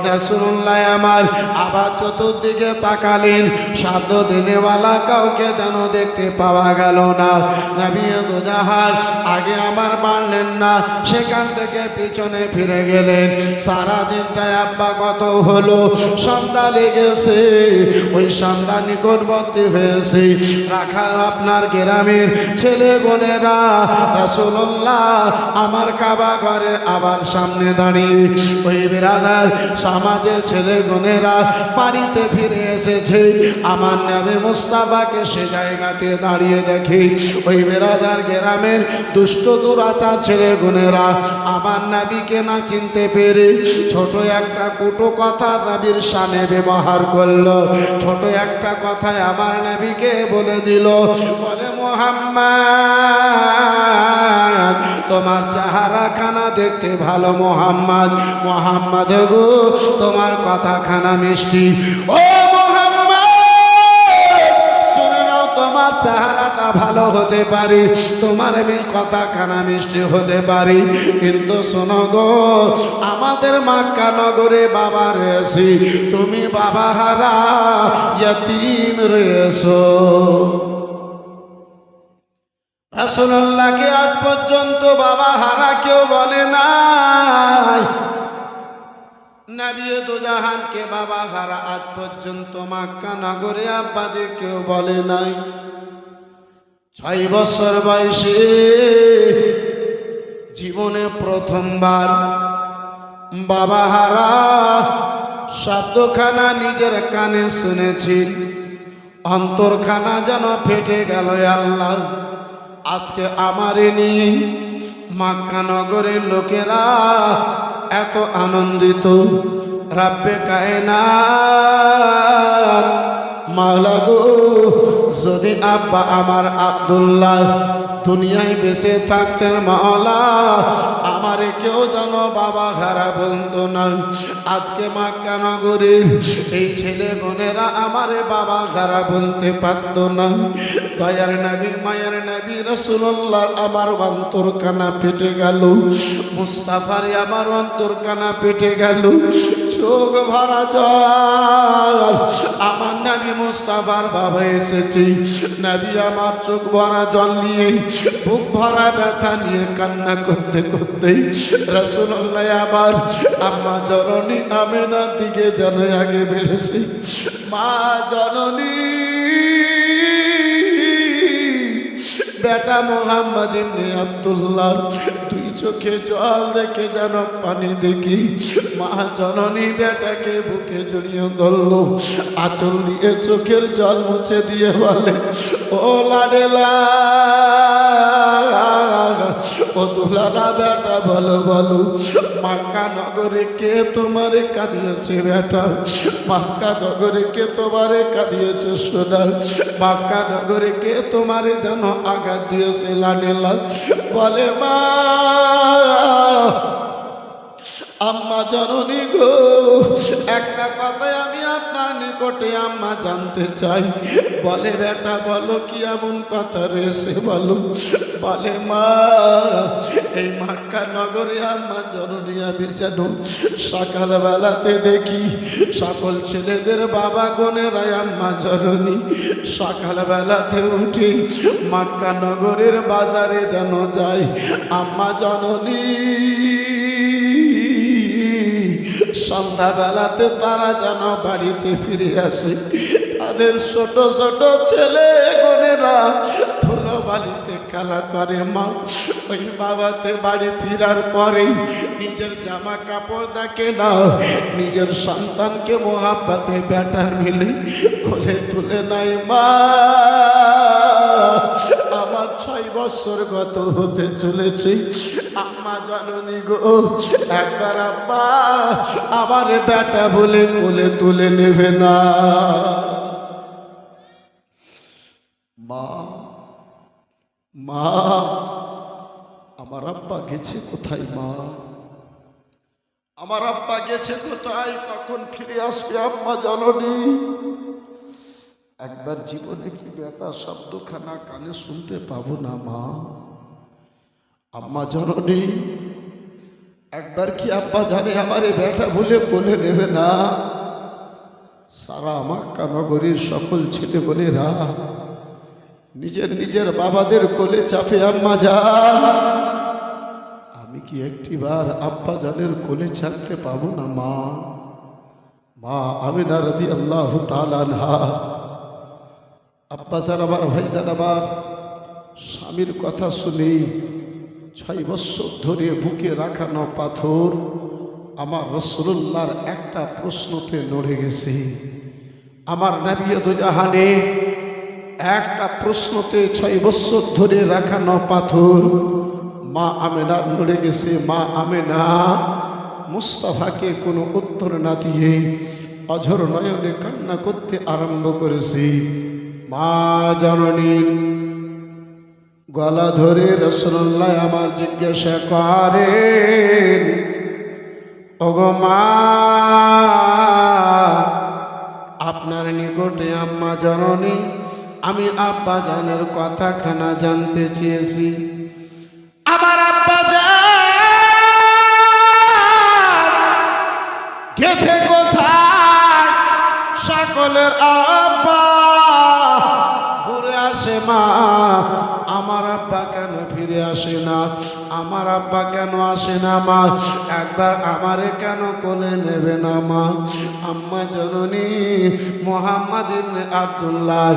রাসূলুল্লাহ আমার আবার চতুর্দিকে তাকালেন, শব্দ দেনেওয়ালা কাউকে যেন দেখতে পাওয়া গেল না। নবী দুজাহার আগে আমার মানলেন না, সেখান থেকে পিছনে ফিরে গেলেন। সারা দিনটায় আব্বা কত হলো, সন্ধ্যা লেগেছে, ওই সন্ধ্যা নিকটবর্তী হয়েছে। রাখা আপনার গ্রামের ছেলে বোনেরা রাসূলুল্লাহ আমার কাবা ঘরের আবার সামনে দাঁড়িয়ে, ওই বিরাদার সমাজের ছেলে বোনেরা বাড়িতে ফিরে এসেছে। আমার নবী মুস্তাফাকে সে জায়গাতে দাঁড়িয়ে দেখি, ওই বিরাদার গ্রামের দুষ্ট দুরাচার ছেলে বোনেরা আমার নবীকে না চিনতে পেরে ছোট একটা কুটো কথা নবীর শানে ব্যবহার করলো। ছোট একটা কথায় আমার নবীকে বলে দিল, বলে, মুহাম্মদ, তোমার চেহারা খানা দেখতে ভালো, মুহাম্মদ, মুহাম্মদ গো তোমার কথা খানা মিষ্টি। ও মুহাম্মদ, শুনে নাও, তোমার চেহারাটা ভালো হতে পারে, তোমার কথা খানা মিষ্টি হতে পারে, কিন্তু শোনো গো, আমাদের মক্কা নগরে বাবা রয়েছে, তুমি বাবা হারা ইয়তীম রয়েছো। রাসূলুল্লাহকে আজ পর্যন্ত বাবা হারা কেউ বলে নাই। নবী দুজাহানকে বাবা হারা আজ পর্যন্ত মক্কা নগরে আব্বাদের কেউ বলে নাই। 6 বছর বয়সে জীবনে প্রথমবার বাবা হারা শব্দখানা নিজের কানে শুনেছি, অন্তরখানা যেন ফেটে গেল। আল্লাহ, আজকে আমারে নিয়ে মক্কা নগরের লোকেরা এত আনন্দিত। রাব্বে কায়নাত মাওলা গো, যদি আব্বা আমার আব্দুল্লাহ দুনিয়ায় বেঁচে থাকতেন মাওলা, আমারে কেউ যেন বাবা হারা বলতো না। আজকে মক্কা নগরে এই ছেলে বোনেরা আমারে বাবা হারা বলতে পারতো না। দয়ার নবী, মায়ের নবী রাসূলুল্লাহ আমার অন্তর কানা ফেটে গেল, মুস্তাফার আমার অন্তর কানা ফেটে গেল। চোখ ভরা জল, আমার নবী মুস্তাফার বাবা এসেছে। নবী আমার চোখ ভরা জল নিয়ে, বুক ভরা ব্যথা নিয়ে কান্না করতে করতে রাসূলুল্লাহ আবার আম্মা জননী আমেনার দিকে যেন আগে বেড়েছে। মা জননী, বেটা মোহাম্মদ ইবনে আব্দুল্লাহ দুই চোখে জল দেখে যেন পানি দেখি। মা জননী বেটাকে বুকে জড়িয়ে ধরলো, আঁচল দিয়ে চোখের জল মুছে দিয়ে বলে, ও লাডেলা, ও দুলারা বেটা, বলো বলো, মক্কা নগরে কে তোমারে কাঁদিয়েছে বেটা? মক্কা নগরে কে তোমারে কাঁদিয়েছে সোনা? মক্কা নগরে কে তোমারে যেন আঘাত দিয়েছে লাডেলা? বলে, মা আম্মা জননী গো, একটা কথাই আমি আপনার নিকটে আম্মা জানতে চাই। বলে বেটা বলো কি এমন কথা রয়েছে বলো। বলে মা, এই মক্কা নগরে আম্মা জননী আমি যেন সকালবেলাতে দেখি সকল ছেলেদের বাবা গনেরাই আম্মা জননী সকালবেলাতে উঠে মক্কা নগরের বাজারে যেন যায় আম্মা জননী। সন্ধ্যাবেলাতে তারা যেন বাড়িতে ফিরে আসে, তাদের ছোট ছোট ছেলে বোনেরা ধুলো বালিতে খেলা করে। মা ওই বাবাতে বাড়ি ফিরার পরেই নিজের জামা কাপড় দেখে না, নিজের সন্তানকে মোহাব্বতে ব্যাটার মিলে কোলে তুলে নাই। মা আমার 6 বছর গত হতে চলেছে আম্মা জননী গো, একবার আব্বা আবার বেটা বলে কোলে তুলে নেবে না। মা মা আমার আব্বা গেছে কোথায়? মা আমার আব্বা গেছে কোথায়? কখন ফিরে আসবে আম্মা জননী? একবার জীবনে কি বেটা শব্দখানা কানে শুনতে পাবো না? মা আম্মা জননী একবার কি আব্বা জানে আমার এই বেটা বলে কোলে নেবে না? সারা মক্কা নগরীর সকল ছেলে বোনেরা নিজের নিজের বাবাদের কোলে চাপে আম্মা যান। আমি কি একটিবার আব্বা জানের কোলে ছাড়তে পাবো না? মা মা আমিনা রাদিয়াল্লাহু তাআলা আনহা আব্বা জান আমার ভাই জান আবার স্বামীর কথা শুনে 6 বছর ধরে বুকে রাখানো পাথর আমার রাসূলুল্লাহর একটা প্রশ্নতে নড়ে গেছে। আমার নবী দুজাহানে একটা প্রশ্নতে 6 বছর ধরে রাখানো পাথর মা আমেনা নড়ে গেছে। মা আমেনা মুস্তাফাকে কোনো উত্তর না দিয়ে অঝর নয়নে কান্না করতে আরম্ভ করেছে। মা জননী গলা ধরে রাসূলুল্লাহ আমার জিজ্ঞাসা করেন, ওগো মা আপনার নিকটে আম্মা জননী আমি আব্বা জানের কথাখানা জানতে চেয়েছি। আমার আব্বা জান গেছে কোথায়? সকলের আব্বা ঘুরে আসে। মা আমার আব্বা কেন ফিরে আসে না? আমার আব্বা কেন আসে না? মা একবার আমারে কেন কোলে নেবে না? মা আম্মা জননী মুহাম্মদ ইবনে আব্দুল্লাহ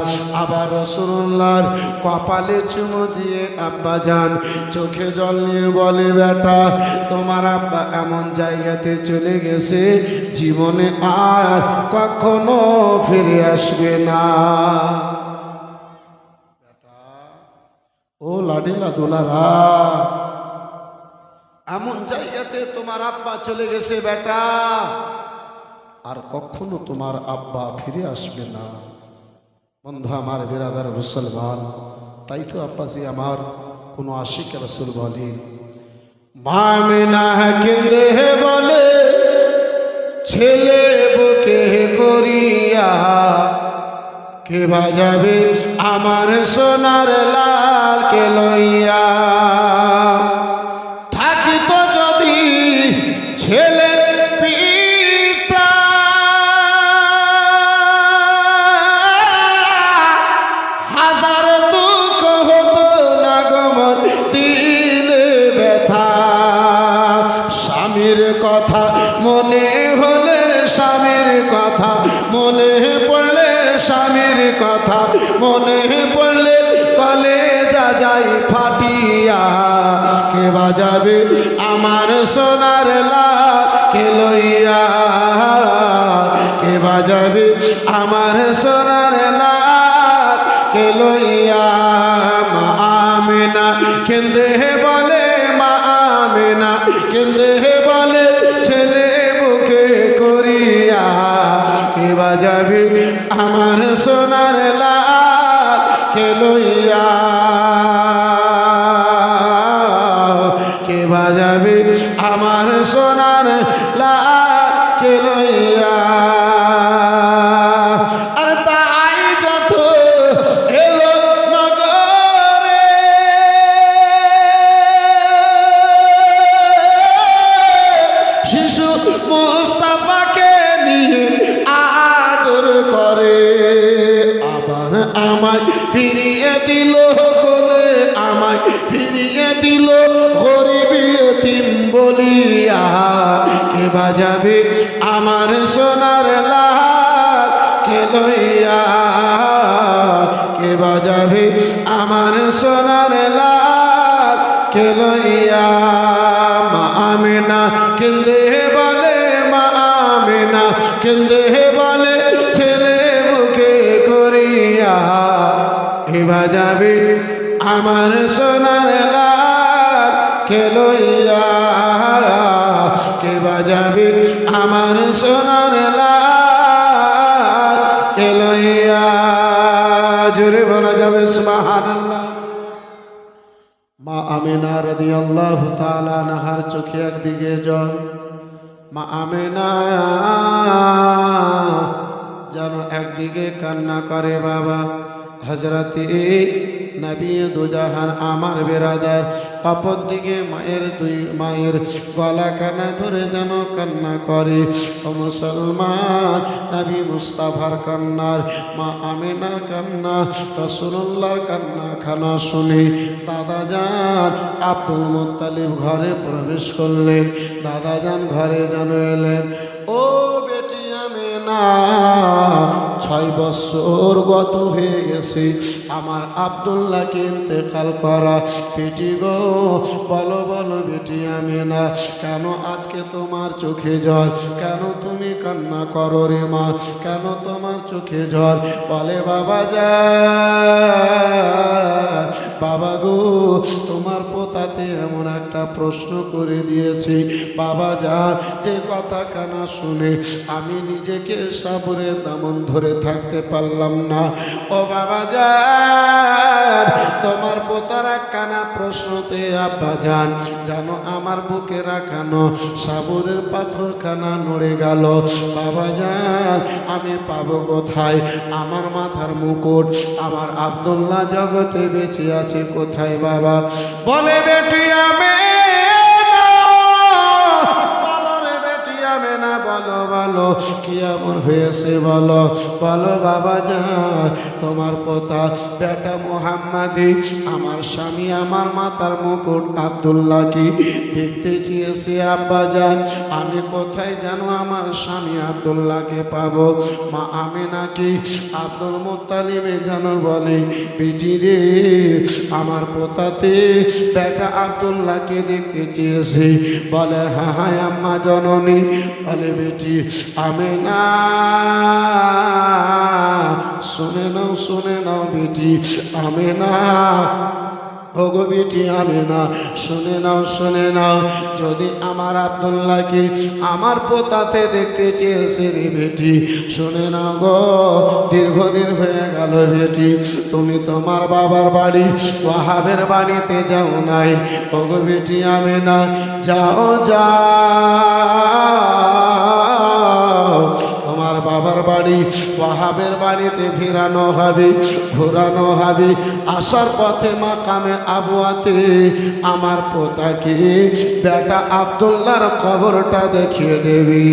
আবার রাসূলুল্লাহর কপালে চুমু দিয়ে আব্বা জান চোখে জল নিয়ে বলে, বেটা তোমার আব্বা এমন জায়গাতে চলে গেছে জীবনে আর কখনো ফিরে আসবে না। ও লাডিলা দোলারা, এমন জায়গাতে তোমার আব্বা চলে গেছে বেটা, আর কখনো তোমার আব্বা ফিরে আসবে না। বন্ধু আমার, বেরাদার মুসলমান, তাই তো আব্বাজি আমার কোনো আশিক রাসূল বলেন, মা আমিনা কেঁদে বলে ছেলে বুকে করিয়া কে বাজাবে আমার সোনার লালকে লইয়া। থাকিত যদি ছেলের পিতা হাজার দুঃখ হতো না গমর দিলে ব্যথা। স্বামীর কথা মনে হলে, স্বামীর কথা মনে পড়লে, স্বামীর কথা মনে পড়লে কলেজা যাই ফাটিয়া। কে বাজাবে আমার সোনার লালকে লইয়া? কে বাজাবে আমার সোনার লালকে লইয়া? মা আমিনা কেঁদে বলে, মা আমিনা কেঁদে বলে ছেলে বুকে করিয়া কে বাজাবে আমার সোনার লালকে লইয়া? কে বাজাবে আমার সোনার আমায় ফিরিয়ে দিল কোলে, আমায় ফিরিয়ে দিল গরিব ইতিম বলিয়া। কে বাজাবে আমার সোনার লাল কে লইয়া, কে বাজাবে আমার সোনার লাল কে লইয়া। মা আমেনা কেন্দে বলে, মা আমেনা কেন্দে বলে ছেলে বুকে করিয়া। কে বাজাবে আমার সোনার লাল কে লইয়া, কে বাজাবে আমার সোনার লাল কে লইয়া। জোরে বলা যাবে সুবহানাল্লাহ। মা আমেনা রাদিয়াল্লাহু তাআলা আনহার চোখে একদিকে জল, মা আমেনা যেন একদিকে কান্না করে বাবা। হযরতে নবী দুজাহান আমার বেরাদার অপরদিকে মায়ের গলা কানা ধরে যেন কান্না করে। ও মুসলমান, নবী মুস্তাফার কান্নার, মা আমেনার কান্না, রাসূলুল্লাহর কান্না খানা শুনে দাদা জান আব্দুল মুত্তালিব ঘরে প্রবেশ করলেন। দাদা জান ঘরে যেন এলেন, ও বেটি আমেনা 6 বছর গত হয়ে গেছে আমার আব্দুল্লাহকে ইন্তেকাল করা। বেটি গো বলো বলো বেটি আমেনা, কেন আজকে তোমার চোখে জল? কেন তুমি কান্না করো রে মা? কেন তোমার চোখে জল? বলে বাবা যা, বাবা গো তোমার পোতাতে এমন একটা প্রশ্ন করে দিয়েছি বাবা যা, যে কথা কানা শুনে আমি নিজেকে সাবরের দামন ধরে থাকতে পারলাম না। ও বাবা যান, তোমার পোতার কানা প্রশ্নতে আব্বা যান জানো আমার বুকে রাখানো সাবরের পাথর খানা নড়ে গেল। বাবা যান, আমি পাবো কোথায় আমার মাথার মুকুট? আমার আব্দুল্লাহ জগতে বেঁচে আছে কোথায় বাবা? বলে বেটি আমেনা, বলো রে বেটি আমেনা, বলো বলো কি এমন হয়েছে বলো বলো বাবা যান। তোমার পোতা বেটা মুহাম্মাদি আমার স্বামী আমার মাথার মুকুট আব্দুল্লাহ কি দেখতে চেয়েছে আব্বা যান। আমি কোথায় জানো আমার স্বামী আব্দুল্লাহকে পাবো? মা আমেনা কি আব্দুল মুত্তালিবে জানো বলে বেটি রে আমার পোতাতে বেটা আব্দুল্লাহকে দেখতে চেয়েছে। বলে হ্যাঁ হ্যাঁ আম্মা জননী। বলে বেটি আমেনা শুনে নাও বেটি আমেনা, ওগো বেটি আমেনা শুনে নাও, যদি আমার আব্দুল্লাহকে আমার পোতাতে দেখতে চেয়েছে রে বেটি শুনে নাও গো, দীর্ঘদিন হয়ে গেল বেটি তুমি তোমার বাবার বাড়ি ওয়াহাবের বাড়িতে যাও নাই। ওগো বেটি আমেনা যাও তোমার বাবার বাড়ি ওয়াহাবের বাড়িতে ফিরানো হবে, ঘোরানো হবে। আসার পথে মাকামে আবুয়াতে আমার পোতাকে বেটা আব্দুল্লাহর কবরটা দেখিয়ে দেবি।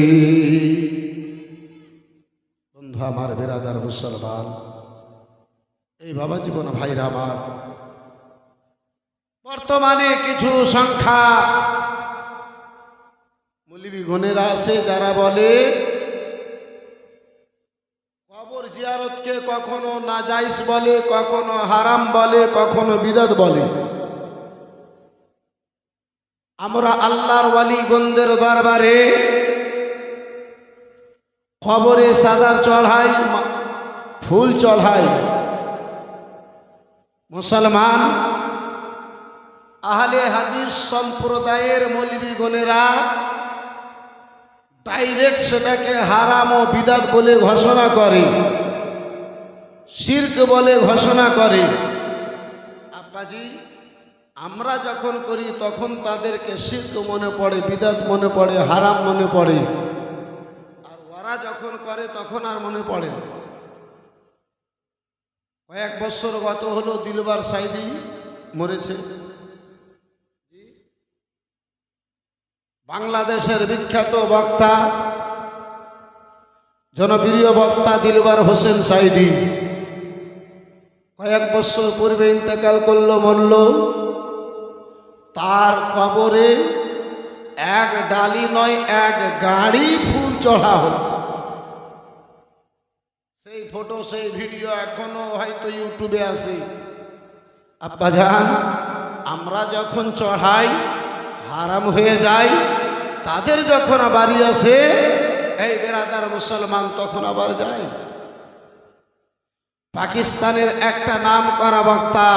বন্ধু আমার বেরাদার মুসলমান, এই বাবা জীবন ভাইরা আমার, বর্তমানে কিছু সংখ্যা মৌলবী গণেরা আছে যারা বলে কবর জিয়ারতকে কখনো নাজাইজ বলে, কখনো হারাম বলে, কখনো বিদআত বলে। আমরা আল্লাহর ওয়ালি গণদের দরবারে কবরে সাদার চড়াই, ফুল চড়াই। মুসলমান আহলে হাদিস সম্প্রদায়ের মৌলবী গণেরা ডাইরেক্ট সেটাকে হারাম ও বিদআত বলে ঘোষণা করে, শিরক বলে ঘোষণা করে। আব্বাজি আমরা যখন করি তখন তাদেরকে শিরক মনে পড়ে, বিদআত মনে পড়ে, হারাম মনে পড়ে, আর ওরা যখন করে তখন আর মনে পড়ে না। কয়েক বছর গত হলো দিলবার সাইদি মরেছে, বাংলাদেশের বিখ্যাত বক্তা জনপ্রিয় বক্তা দিলবার হোসেন সাইদি কয়েক বছর পূর্বে ইন্তেকাল করলো, মরল। তার কবরে এক ডালি নয়, এক গাড়ি ফুল চড়া হল। সেই ফটো, সেই ভিডিও এখনো হয়তো ইউটিউবে আছে। আব্বাজান, আমরা যখন চড়াই হারাম হয়ে যায়, তাদের যখন বাড়ি আসে এই বেরাদার মুসলমান তখন আবার যায়। পাকিস্তানের একটা নাম করা বক্তা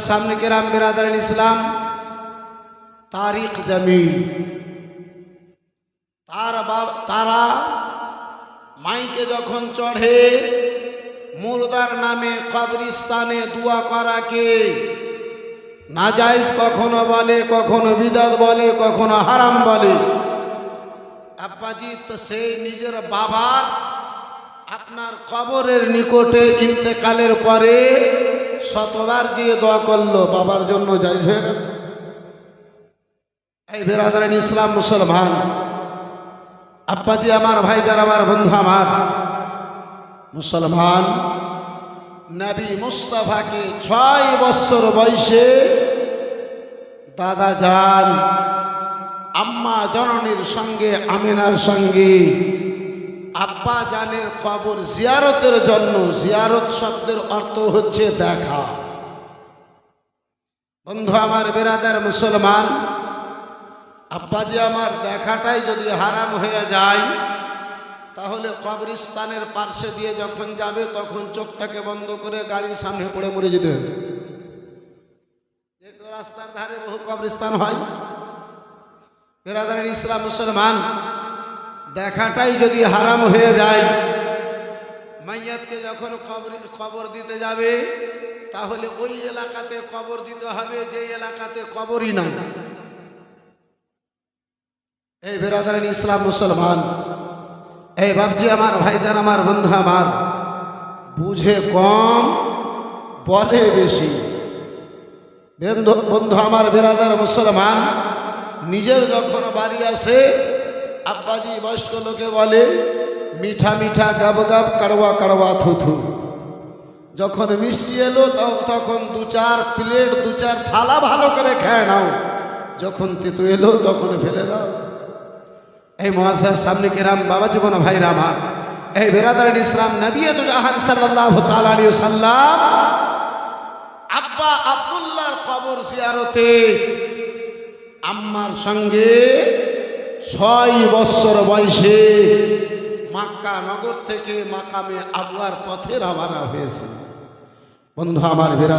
সামনে কেরাম বেরাদার ইসলাম তারিক জামিল, তারা মাইকে যখন চড়ে মুর্দার নামে কবরস্থানে দোয়া করাকে নাজায়েজ কখনো বলে, কখনো বিদাত বলে, কখনো হারাম বলে। আব্বাজি তো সেই নিজের বাবার আপনার কবরের নিকটে ইন্তেকালের পরে শতবার গিয়ে দোয়া করলো, বাবার জন্য জায়েজ হয়ে গেল। এই বেরাদারান ইসলাম মুসলমান আব্বাজি আমার ভাইজান, আমার বন্ধু, আমার মুসলমান, নবী মুস্তাফাকে 6 বছর বয়সে দাদা যান আম্মা জননীর সঙ্গে আমিনার সঙ্গে আব্বা জানের কবর জিয়ারতের জন্য, জিয়ারত শব্দের অর্থ হচ্ছে দেখা। বন্ধু আমার বেরাদার মুসলমান, আব্বাজি আমার দেখাটাই যদি হারাম হয়ে যায়, তাহলে কবরস্থানের পার্শ্বে দিয়ে যখন যাবে তখন চোখটাকে বন্ধ করে গাড়ির সামনে পড়ে মরে যেতে হবে। যেহেতু রাস্তার ধারে বহু কবরস্থান হয়। বেরাদার ইসলাম মুসলমান, দেখাটাই যদি হারাম হয়ে যায়, মাইয়াতকে যখন কবর দিতে যাবে তাহলে ওই এলাকাতে কবর দিতে হবে যে এলাকাতে কবরই নাই। এই বেরাদার ইসলাম মুসলমান, এই বাবজি আমার ভাইজান, আমার বন্ধু আমার, বুঝে কম বলে বেশি। বন্ধু আমার বেরাদার মুসলমান, নিজের যখন বাড়ি আসে আব্বাজি বয়স্ক লোকে বলে মিঠা মিঠা গাব গাব, কাড়ওয়া কাড়ওয়া থুথু। যখন মিষ্টি এলো তখন 2-4 প্লেট, 2-4 থালা ভালো করে খেয়ে নাও। যখন তেতু এলো তখন ফেলে দাও। এই মুআজ্জাজ সামনে কেরাম বাবা জীবন ভাইরা আমার, এই বেরাদার ইসলাম নবী জাহান সাল্লাল্লাহু তাআলা আলাইহি ওয়াসাল্লাম আব্বা আব্দুল্লাহর কবর জিয়ারতে আম্মার সঙ্গে 6 বছর বয়সে মক্কা নগর থেকে মাকামে আবওয়ার পথে রওনা হয়েছে। বন্ধু আমার বেরাদার